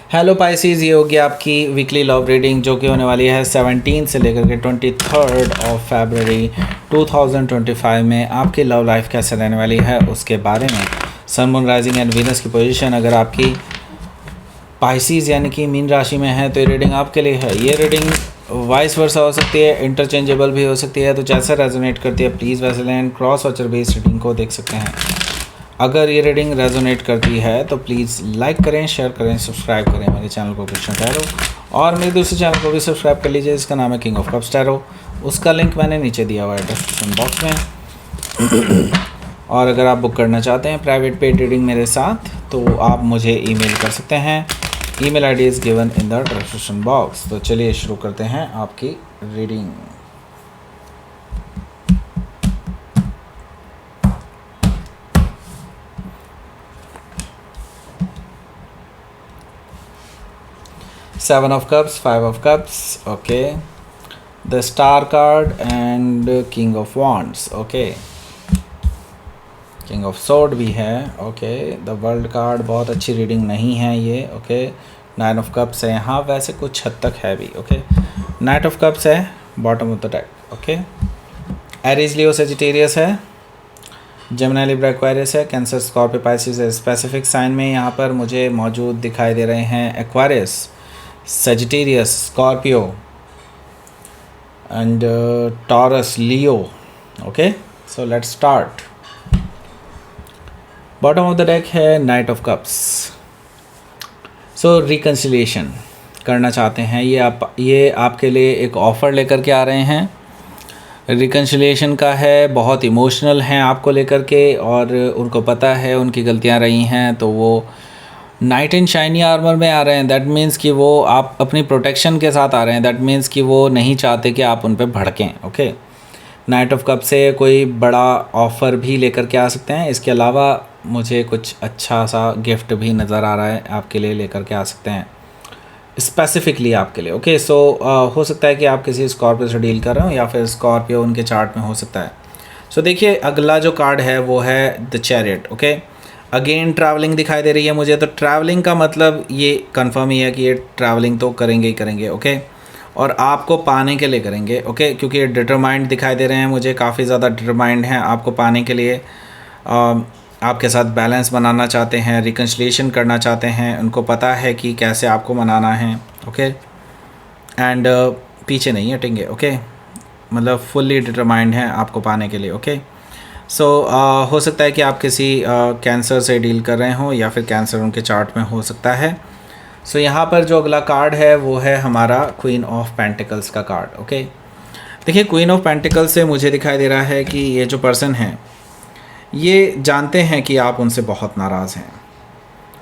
Hello Pisces, ये होगी आपकी वीकली लव रीडिंग जो कि होने वाली है 17 से लेकर के 23 फरवरी 2025 में। आपकी लव लाइफ कैसे रहने वाली है उसके बारे में। सन, मून, राइजिंग एंड वीनस की पोजीशन अगर आपकी पाइसिस यानी कि मीन राशि में है तो ये रीडिंग आपके लिए है। ये रीडिंग वाइस वर्सा हो सकती है, इंटरचेंजेबल भी हो सकती है, तो जैसा रेजोनेट करती है प्लीज़ वैसे लें। क्रॉस वॉचर बेस्ड रीडिंग को देख सकते हैं। अगर ये रीडिंग रेजोनेट करती है तो प्लीज़ लाइक करें, शेयर करें, सब्सक्राइब करें मेरे चैनल को कृष्ण टैरो, और मेरे दूसरे चैनल को भी सब्सक्राइब कर लीजिए जिसका नाम है किंग ऑफ कप्स टैरो। उसका लिंक मैंने नीचे दिया हुआ है डिस्क्रिप्शन बॉक्स में। और अगर आप बुक करना चाहते हैं प्राइवेट पेड रीडिंग मेरे साथ तो आप मुझे ईमेल कर सकते हैं। Email ID is given in the description box. तो चलिए शुरू करते हैं आपकी reading. Seven of Cups, Five of Cups, okay. The Star card and King of Wands, okay. King of Sword भी है, okay. The World card बहुत अच्छी रीडिंग नहीं है ये, okay. Nine of Cups है यहाँ, वैसे कुछ हद तक है भी, okay. Knight of Cups है bottom of the deck, okay. Aries, Leo, Sagittarius है, Gemini, Libra, Aquarius है, Cancer, Scorpio, Pisces है। स्पेसिफिक साइन में यहाँ पर मुझे मौजूद दिखाई दे रहे हैं Aquarius, Sagittarius, Scorpio and Taurus, Leo. Okay, so let's start. Bottom of the deck है Knight of Cups. So reconciliation करना चाहते हैं ये आपके लिए एक ऑफ़र लेकर के आ रहे हैं। रिकन्सिलिएशन का है, बहुत इमोशनल हैं आपको लेकर के, और उनको पता है उनकी गलतियां रही हैं, तो वो नाइट इन शाइनी आर्मर में आ रहे हैं। दैट मीन्स कि वो आप अपनी प्रोटेक्शन के साथ आ रहे हैं। दैट मीन्स कि वो नहीं चाहते कि आप उन पे भड़कें। ओके, नाइट ऑफ कप से कोई बड़ा ऑफ़र भी लेकर के आ सकते हैं। इसके अलावा मुझे कुछ अच्छा सा गिफ्ट भी नज़र आ रहा है आपके लिए, लेकर के आ सकते हैं स्पेसिफिकली आपके लिए। ओके, सो हो सकता है कि आप किसी स्कॉर्पियो से डील कर रहे हो या फिर स्कॉर्पियो उनके चार्ट में हो सकता है। सो देखिए, अगला जो कार्ड है वो है the chariot. Okay, again travelling दिखाई दे रही है मुझे, तो ट्रैवलिंग का मतलब ये कंफर्म ही है कि ये ट्रैवलिंग तो करेंगे ही करेंगे। ओके, और आपको पाने के लिए करेंगे। ओके, क्योंकि ये डिटरमाइंड दिखाई दे रहे हैं मुझे, काफ़ी ज़्यादा डिटरमाइंड हैं आपको पाने के लिए। आपके साथ बैलेंस बनाना चाहते हैं, रिकन्सिलिएशन करना चाहते हैं, उनको पता है कि कैसे आपको मनाना है। ओके, एंड पीछे नहीं हटेंगे। ओके, मतलब फुल्ली डिटरमाइंड हैं आपको पाने के लिए। ओके, सो हो सकता है कि आप किसी कैंसर से डील कर रहे हों या फिर कैंसर उनके चार्ट में हो सकता है। सो यहाँ पर जो अगला कार्ड है वो है हमारा क्वीन ऑफ पेंटिकल्स का कार्ड। ओके, देखिए, क्वीन ऑफ पेंटिकल्स से मुझे दिखाई दे रहा है कि ये जो पर्सन है ये जानते हैं कि आप उनसे बहुत नाराज़ हैं,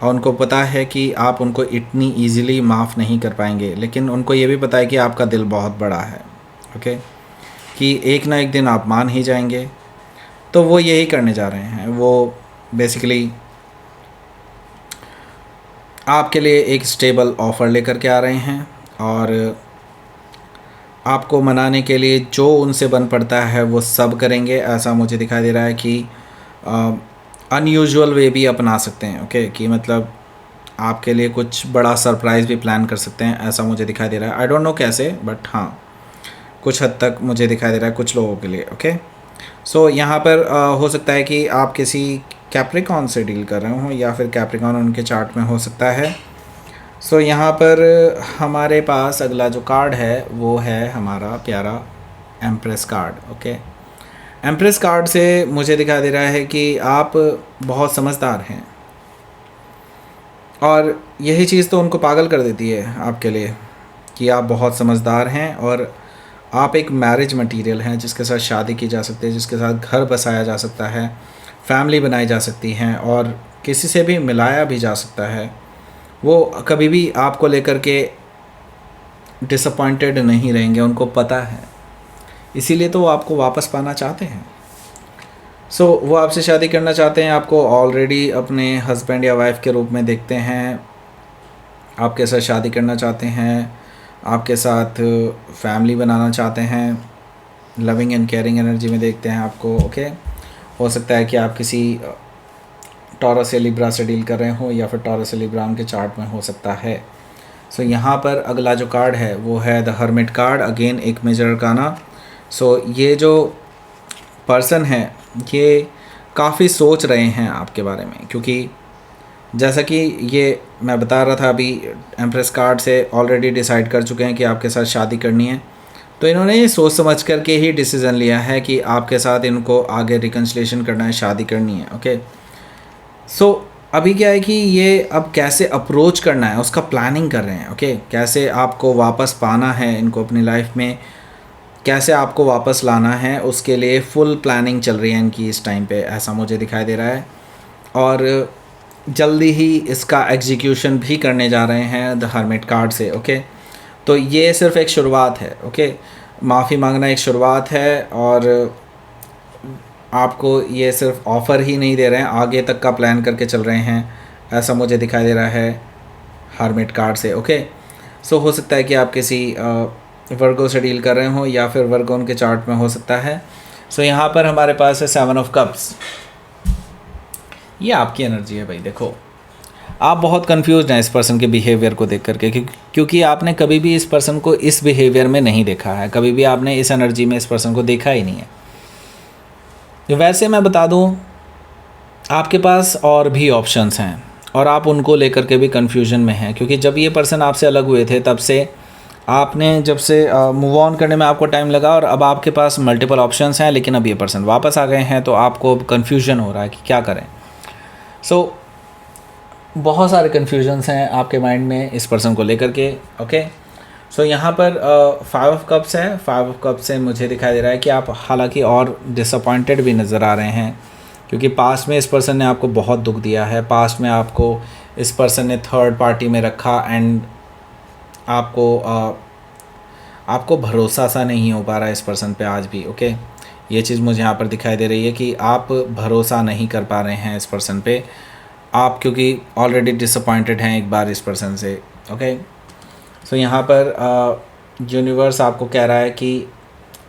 और उनको पता है कि आप उनको इतनी ईज़िली माफ़ नहीं कर पाएंगे, लेकिन उनको ये भी पता है कि आपका दिल बहुत बड़ा है। ओके, कि एक ना एक दिन आप मान ही जाएंगे, तो वो यही करने जा रहे हैं। वो बेसिकली आपके लिए एक स्टेबल ऑफ़र लेकर के आ रहे हैं, और आपको मनाने के लिए जो उनसे बन पड़ता है वो सब करेंगे। ऐसा मुझे दिखाई दे रहा है कि अनयूजुअल वे भी अपना सकते हैं। ओके, कि मतलब आपके लिए कुछ बड़ा सरप्राइज़ भी प्लान कर सकते हैं, ऐसा मुझे दिखाई दे रहा है। आई डोंट नो कैसे, बट हाँ, कुछ हद तक मुझे दिखाई दे रहा है कुछ लोगों के लिए। ओके, सो यहाँ पर हो सकता है कि आप किसी कैप्रिकॉन से डील कर रहे हों या फिर कैप्रिकॉन उनके चार्ट में हो सकता है। सो यहाँ पर हमारे पास अगला जो कार्ड है वो है हमारा प्यारा empress card. Okay, empress card से मुझे दिखाई दे रहा है कि आप बहुत समझदार हैं, और यही चीज़ तो उनको पागल कर देती है आपके लिए कि आप बहुत समझदार हैं, और आप एक मैरिज मटेरियल हैं जिसके साथ शादी की जा सकती है, जिसके साथ घर बसाया जा सकता है, फैमिली बनाई जा सकती हैं, और किसी से भी मिलाया भी जा सकता है। वो कभी भी आपको लेकर के डिसअपॉइंटेड नहीं रहेंगे, उनको पता है, इसीलिए तो वो आपको वापस पाना चाहते हैं। सो वो आपसे शादी करना चाहते हैं, आपको ऑलरेडी अपने हस्बैंड या वाइफ के रूप में देखते हैं, आपके साथ शादी करना चाहते हैं, आपके साथ फैमिली बनाना चाहते हैं, लविंग एंड केयरिंग एनर्जी में देखते हैं आपको। ओके, हो सकता है कि आप किसी टॉरस या लिब्रा से डील कर रहे हो, या फिर टॉरस या लिब्रा उनके चार्ट में हो सकता है। सो यहाँ पर अगला जो कार्ड है वो है द हर्मिट कार्ड, अगेन एक मेजर अरकाना। सो ये जो पर्सन है ये काफ़ी सोच रहे हैं आपके बारे में, क्योंकि जैसा कि ये मैं बता रहा था अभी, एम्प्रेस कार्ड से ऑलरेडी डिसाइड कर चुके हैं कि आपके साथ शादी करनी है। तो इन्होंने ये सोच समझ करके ही डिसीज़न लिया है कि आपके साथ इनको आगे रिकन्सिलेशन करना है, शादी करनी है। ओके, सो अभी क्या है कि ये अब कैसे अप्रोच करना है उसका प्लानिंग कर रहे हैं। ओके, कैसे आपको वापस पाना है इनको अपनी लाइफ में, कैसे आपको वापस लाना है, उसके लिए फुल प्लानिंग चल रही है इनकी इस टाइम पे, ऐसा मुझे दिखाई दे रहा है। और जल्दी ही इसका एग्जीक्यूशन भी करने जा रहे हैं द हर्मिट कार्ड से। ओके, तो ये सिर्फ एक शुरुआत है। ओके, माफ़ी मांगना एक शुरुआत है, और आपको ये सिर्फ ऑफ़र ही नहीं दे रहे हैं, आगे तक का प्लान करके चल रहे हैं, ऐसा मुझे दिखाई दे रहा है हर्मिट कार्ड से। ओके, सो हो सकता है कि आप किसी वर्गो से डील कर रहे हो, या फिर वर्गो उनके चार्ट में हो सकता है। सो यहाँ पर हमारे पास है 7 ऑफ कप्स। ये आपकी एनर्जी है भाई। देखो, आप बहुत कंफ्यूज हैं इस पर्सन के बिहेवियर को देख करके, क्योंकि आपने कभी भी इस पर्सन को इस बिहेवियर में नहीं देखा है, कभी भी आपने इस एनर्जी में इस पर्सन को देखा ही नहीं है। वैसे मैं बता दूं, आपके पास और भी ऑप्शंस हैं और आप उनको लेकर के भी कन्फ्यूजन में हैं, क्योंकि जब ये पर्सन आपसे अलग हुए थे तब से आपने जब से मूव ऑन करने में आपको टाइम लगा, और अब आपके पास मल्टीपल ऑप्शंस हैं, लेकिन अब ये पर्सन वापस आ गए हैं, तो आपको कन्फ्यूजन हो रहा है कि क्या करें। सो बहुत सारे कन्फ्यूजन्स हैं आपके माइंड में इस पर्सन को लेकर के। ओके, सो यहाँ पर 5 ऑफ कप्स है। 5 ऑफ कप्स से मुझे दिखाई दे रहा है कि आप हालांकि और डिसअपॉइंटेड भी नज़र आ रहे हैं, क्योंकि पास्ट में इस पर्सन ने आपको बहुत दुख दिया है। पास्ट में आपको इस पर्सन ने थर्ड पार्टी में रखा, एंड आपको भरोसा सा नहीं हो पा रहा है इस पर्सन पे आज भी। ओके, ये चीज़ मुझे यहाँ पर दिखाई दे रही है कि आप भरोसा नहीं कर पा रहे हैं इस पर्सन पे, आप क्योंकि ऑलरेडी डिसअपॉइंटेड हैं एक बार इस पर्सन से। ओके, सो यहाँ पर यूनिवर्स आपको कह रहा है कि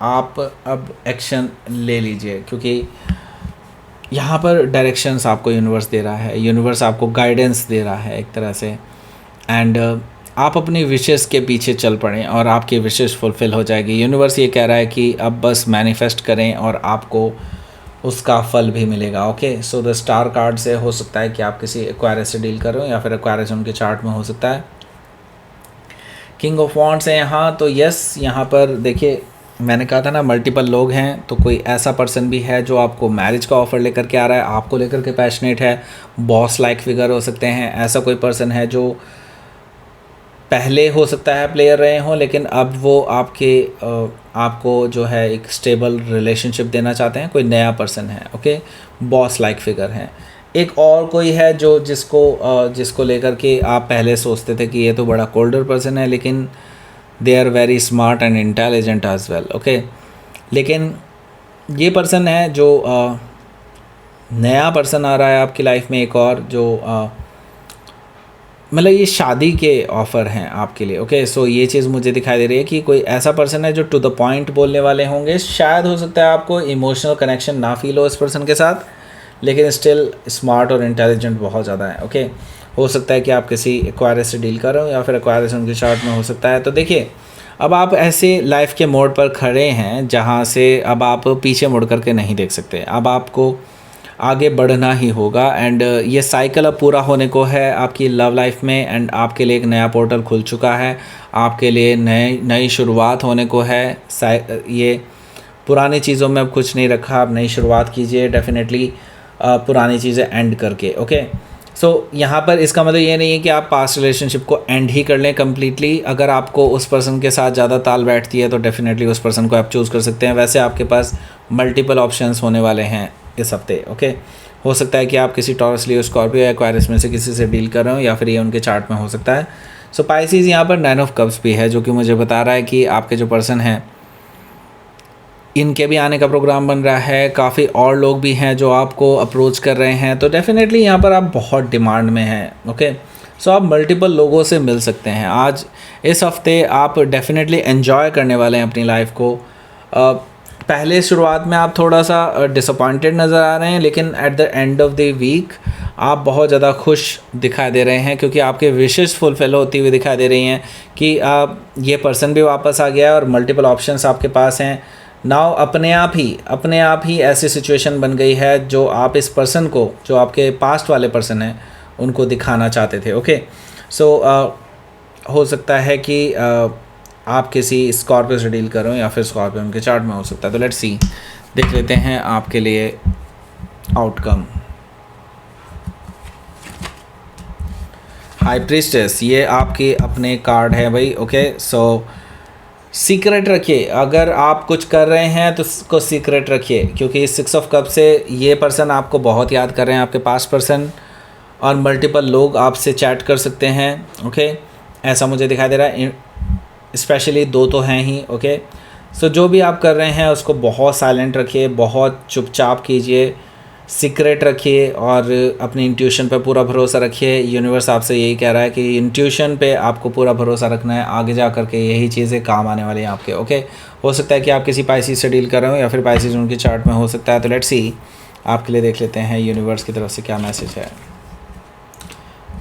आप अब एक्शन ले लीजिए, क्योंकि यहाँ पर डायरेक्शंस आपको यूनिवर्स दे रहा है, यूनिवर्स आपको गाइडेंस दे रहा है एक तरह से, एंड आप अपनी विशेस के पीछे चल पड़ें और आपकी विशेस फुलफ़िल हो जाएगी। यूनिवर्स ये कह रहा है कि अब बस मैनिफेस्ट करें और आपको उसका फल भी मिलेगा। Okay, so the star card से हो सकता है कि आप किसी एक्वायरस से डील कर रहे हो, या फिर एक्वायरस उनके चार्ट में हो सकता है। किंग ऑफ वॉन्ड्स है यहाँ, तो यस, यहाँ पर देखिए मैंने कहा था ना मल्टीपल लोग हैं, तो कोई ऐसा पर्सन भी है जो आपको मैरिज का ऑफ़र लेकर के आ रहा है, आपको लेकर के पैशनेट है, बॉस लाइक फिगर हो सकते हैं। ऐसा कोई पर्सन है जो पहले हो सकता है प्लेयर रहे हों, लेकिन अब वो आपको जो है एक स्टेबल रिलेशनशिप देना चाहते हैं। कोई नया पर्सन है। ओके, बॉस लाइक फिगर है। एक और कोई है जो जिसको लेकर के आप पहले सोचते थे कि ये तो बड़ा कोल्डर पर्सन है, लेकिन they are very smart and intelligent as well. Okay, लेकिन ये पर्सन है जो नया पर्सन आ रहा है आपकी लाइफ में, एक और जो मतलब ये शादी के ऑफ़र हैं आपके लिए। ओके, सो ये चीज़ मुझे दिखाई दे रही है कि कोई ऐसा पर्सन है जो टू द पॉइंट बोलने वाले होंगे। शायद हो सकता है आपको इमोशनल कनेक्शन ना फील हो इस पर्सन के साथ, लेकिन स्टिल स्मार्ट और इंटेलिजेंट बहुत ज़्यादा है। ओके, हो सकता है कि आप किसी एक्वायरस से डील कर रहे हो, या फिर एक्वायरस उनके चार्ट में हो सकता है। तो देखिए, अब आप ऐसे लाइफ के मोड़ पर खड़े हैं जहाँ से अब आप पीछे मुड़ करके नहीं देख सकते, अब आपको आगे बढ़ना ही होगा। एंड ये साइकिल अब पूरा होने को है आपकी लव लाइफ में, एंड आपके लिए एक नया पोर्टल खुल चुका है, आपके लिए नई शुरुआत होने को है। ये पुरानी चीज़ों में अब कुछ नहीं रखा, आप नई शुरुआत कीजिए डेफिनेटली, पुरानी चीज़ें एंड करके। ओके, सो यहाँ पर इसका मतलब ये नहीं है कि आप पास्ट रिलेशनशिप को एंड ही कर लें कम्प्लीटली। अगर आपको उस पर्सन के साथ ज़्यादा ताल बैठती है तो डेफिनेटली उस पर्सन को आप चूज़ कर सकते हैं। वैसे आपके पास मल्टीपल ऑप्शंस होने वाले हैं इस हफ्ते। ओके, हो सकता है कि आप किसी टॉरस, लियो, स्कॉर्पियो या एक्वायरस में से किसी से डील कर रहे हो, या फिर ये उनके चार्ट में हो सकता है। सो पाइसिस यहाँ पर 9 ऑफ कप्स भी है, जो कि मुझे बता रहा है कि आपके जो पर्सन हैं इनके भी आने का प्रोग्राम बन रहा है। काफ़ी और लोग भी हैं जो आपको अप्रोच कर रहे हैं, तो डेफिनेटली यहाँ पर आप बहुत डिमांड में हैं। ओके, सो आप मल्टीपल लोगों से मिल सकते हैं आज इस हफ्ते। आप डेफिनेटली एन्जॉय करने वाले हैं अपनी लाइफ को। पहले शुरुआत में आप थोड़ा सा डिसअपॉइंटेड नज़र आ रहे हैं, लेकिन at the end of the week आप बहुत ज़्यादा खुश दिखाई दे रहे हैं, क्योंकि आपके विशेस फुलफिल होती हुई दिखाई दे रही हैं कि ये पर्सन भी वापस आ गया है और मल्टीपल ऑप्शंस आपके पास हैं। नाउ अपने आप ही ऐसी सिचुएशन बन गई है जो आप इस पर्सन को, जो आपके पास्ट वाले पर्सन हैं, उनको दिखाना चाहते थे। ओके, सो हो सकता है कि आप किसी स्कॉर्पियो से डील कर रहे हो या फिर स्कॉर्पियो उनके चार्ट में हो सकता है। तो लेट्स सी, देख लेते हैं आपके लिए आउटकम। हाई प्रीस्टेस, ये आपके अपने कार्ड है भाई। ओके, सो सीक्रेट रखिए, अगर आप कुछ कर रहे हैं तो उसको सीक्रेट रखिए, क्योंकि 6 ऑफ कप से ये पर्सन आपको बहुत याद कर रहे हैं, आपके पास पर्सन, और मल्टीपल लोग आपसे चैट कर सकते हैं। ओके, ऐसा मुझे दिखाई दे रहा है, स्पेशली 2 तो हैं ही। ओके, सो जो भी आप कर रहे हैं उसको बहुत साइलेंट रखिए, बहुत चुपचाप कीजिए, सीक्रेट रखिए और अपनी इंट्यूशन पे पूरा भरोसा रखिए। यूनिवर्स आपसे यही कह रहा है कि इंट्यूशन पे आपको पूरा भरोसा रखना है, आगे जा कर के यही चीज़ें काम आने वाली हैं आपके। ओके, हो सकता है कि आप किसी पाइसिस से डील कर रहे हो या फिर पाइसिस उनके चार्ट में हो सकता है। तो लेट्स सी, आपके लिए देख लेते हैं यूनिवर्स की तरफ से क्या मैसेज है।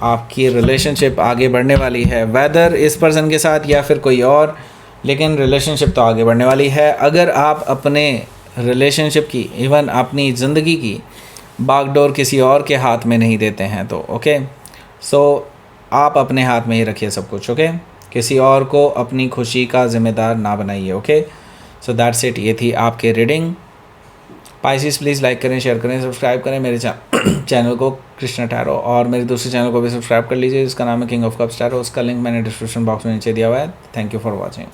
आपकी रिलेशनशिप आगे बढ़ने वाली है, वेदर इस पर्सन के साथ या फिर कोई और, लेकिन रिलेशनशिप तो आगे बढ़ने वाली है। अगर आप अपने रिलेशनशिप की, इवन अपनी ज़िंदगी की बागडोर किसी और के हाथ में नहीं देते हैं तो ओके, सो आप अपने हाथ में ही रखिए सब कुछ। ओके, किसी और को अपनी खुशी का ज़िम्मेदार ना बनाइए। ओके, सो दैट्स इट, ये थी आपकी रीडिंग। पाइसिस प्लीज़ लाइक करें, शेयर करें, सब्सक्राइब करें मेरे चैनल को कृष्णा टैरो, और मेरे दूसरे चैनल को भी सब्सक्राइब कर लीजिए जिसका नाम है किंग ऑफ कप्स टैरो। उसका लिंक मैंने डिस्क्रिप्शन बॉक्स में नीचे दिया हुआ है। Thank you for watching.